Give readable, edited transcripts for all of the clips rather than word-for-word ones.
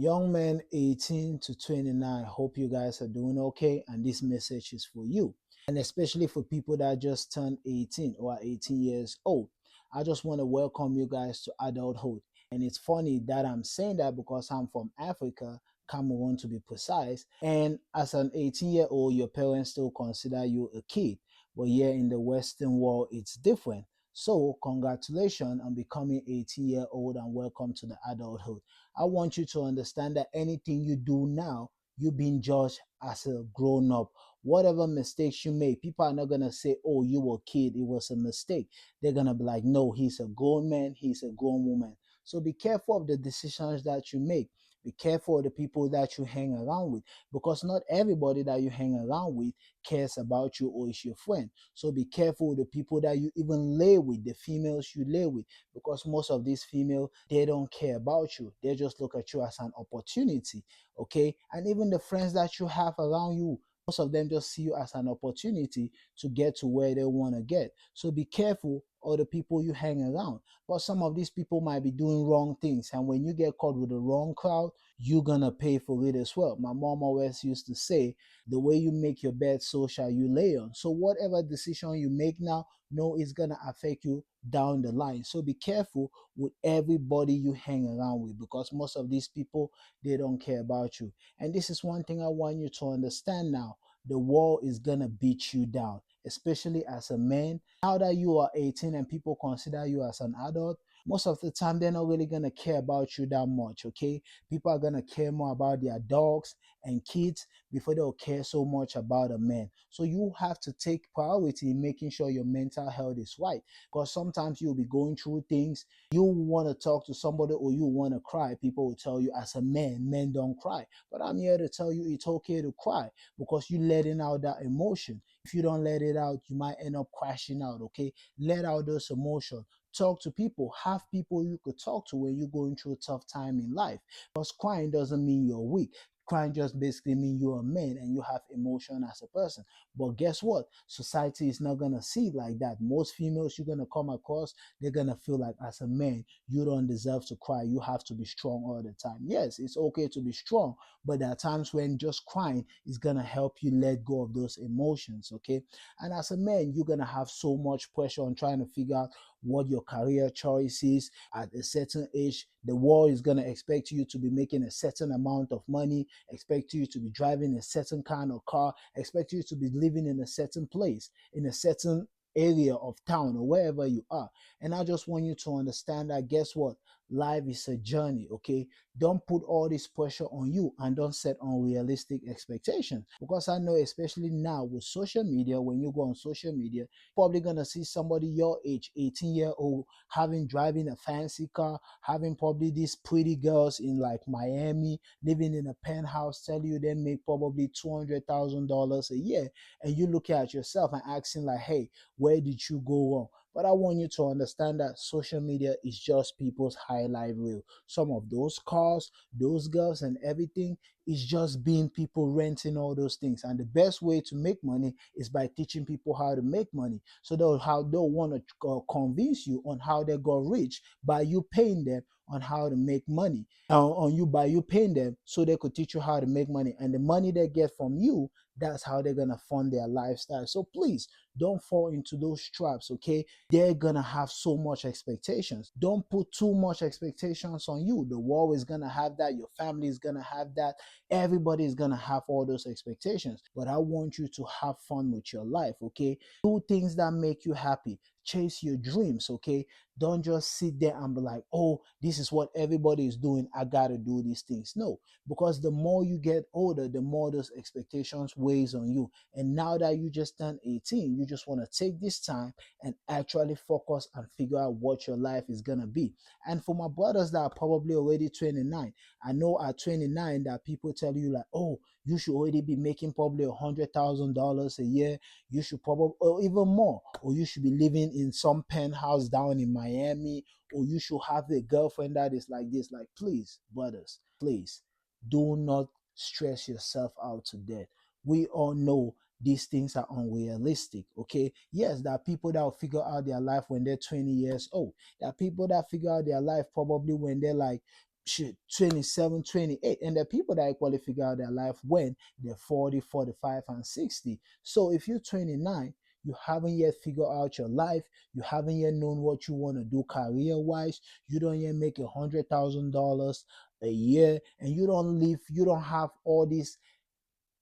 Young men 18 to 29, hope you guys are doing okay. And this message is for you. And especially for people that just turned 18 or are 18 years old. I just want to welcome you guys to adulthood. And it's funny that I'm saying that because I'm from Africa, Cameroon to be precise. And as an 18-year-old, your parents still consider you a kid. But here in the Western world, it's different. So, congratulations on becoming 18-year-old and welcome to the adulthood. I want you to understand that anything you do now, you're being judged as a grown up. Whatever mistakes you make, people are not going to say, oh, you were a kid, it was a mistake. They're going to be like, no, he's a grown man, he's a grown woman. So be careful of the decisions that you make. Be careful of the people that you hang around with because not everybody that you hang around with cares about you or is your friend. So be careful with the people that you even lay with, the females you lay with, because most of these females, they don't care about you. They just look at you as an opportunity, okay? And even the friends that you have around you, most of them just see you as an opportunity to get to where they want to get. So be careful of the people you hang around. But some of these people might be doing wrong things, and when you get caught with the wrong crowd, you're gonna pay for it as well. My mom always used to say, the way you make your bed, so shall you lay on. So whatever decision you make now, know it's gonna affect you down the line. So be careful with everybody you hang around with because most of these people, they don't care about you. And this is one thing I want you to understand now. The world is gonna beat you down, especially as a man. Now that you are 18 and people consider you as an adult, most of the time they're not really gonna care about you that much, okay? People are gonna care more about their dogs and kids before they'll care so much about a man. So you have to take priority in making sure your mental health is right. Because sometimes you'll be going through things, you want to talk to somebody or you want to cry. People will tell you, as a man, men don't cry. But I'm here to tell you it's okay to cry because you're letting out that emotion. If you don't let it out, you might end up crashing out, okay? Let out those emotions. Talk to people. Have people you could talk to when you're going through a tough time in life. Because crying doesn't mean you're weak. Crying just basically means you're a man and you have emotion as a person. But guess what? Society is not gonna see it like that. Most females you're gonna come across, they're gonna feel like as a man, you don't deserve to cry. You have to be strong all the time. Yes, it's okay to be strong, but there are times when just crying is gonna help you let go of those emotions. Okay. And as a man, you're gonna have so much pressure on trying to figure out what your career choice is at a certain age. The world is going to expect you to be making a certain amount of money, expect you to be driving a certain kind of car, expect you to be living in a certain place, in a certain area of town or wherever you are. And I just want you to understand that guess what? Life is a journey, okay? Don't put all this pressure on you and don't set unrealistic expectations. Because I know, especially now with social media, when you go on social media, probably gonna see somebody your age, 18-year-old, having driving a fancy car, having probably these pretty girls in like Miami, living in a penthouse, tell you they make probably $200,000 a year, and you look at yourself and asking like, hey, where did you go wrong? But I want you to understand that social media is just people's highlight reel. Some of those cars, those girls, and everything is just being people renting all those things. And the best way to make money is by teaching people how to make money. So they'll want to convince you on how they got rich by you paying them on how to make money. On you by you paying them so they could teach you how to make money. And the money they get from you, that's how they're gonna fund their lifestyle. So please don't fall into those traps, okay? They're gonna have so much expectations. Don't put too much expectations on you. The world is gonna have that, your family is gonna have that, everybody is gonna have all those expectations. But I want you to have fun with your life, okay? Do things that make you happy. Chase your dreams, okay? Don't just sit there and be like, oh, this is what everybody is doing, I gotta do these things. No, because the more you get older, the more those expectations weighs on you. And now that you just turned 18, you just want to take this time and actually focus and figure out what your life is gonna be. And for my brothers that are probably already 29, I know at 29 that people tell you like, oh, you should already be making probably $100,000 a year. You should probably, or even more, or you should be living in some penthouse down in Miami, or you should have a girlfriend that is like this. Like, please, brothers, please do not stress yourself out to death. We all know these things are unrealistic, okay? Yes, there are people that will figure out their life when they're 20 years old. There are people that figure out their life probably when they're like shit 27, 28, and the people that equally figure out their life when they're 40, 45, and 60. So if you're 29, you haven't yet figured out your life, you haven't yet known what you want to do career wise, you don't yet make $100,000 a year, and you don't live, you don't have all these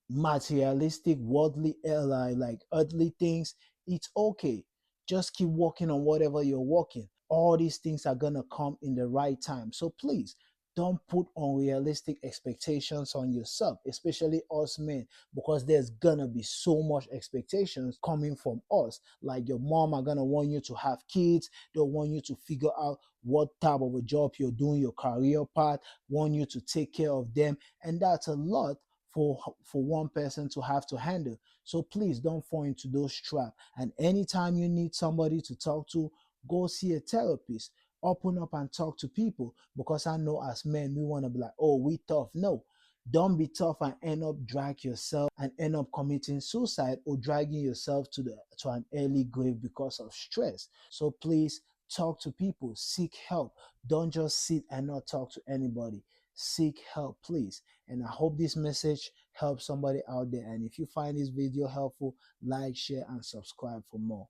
materialistic, worldly, like earthly things, it's okay. Just keep working on whatever you're working. All these things are gonna come in the right time. So please don't put unrealistic expectations on yourself, especially us men, because there's gonna be so much expectations coming from us. Like your mom are gonna want you to have kids, they want you to figure out what type of a job you're doing, your career path, want you to take care of them, and that's a lot for one person to have to handle. So please don't fall into those traps. And anytime you need somebody to talk to, go see a therapist. Open up and talk to people, because I know as men we want to be like, oh, we tough. No, don't be tough and end up drag yourself and end up committing suicide or dragging yourself to an early grave because of stress. So please talk to people, seek help. Don't just sit and not talk to anybody. Seek help, please. And I hope this message helps somebody out there. And if you find this video helpful, like, share, and subscribe for more.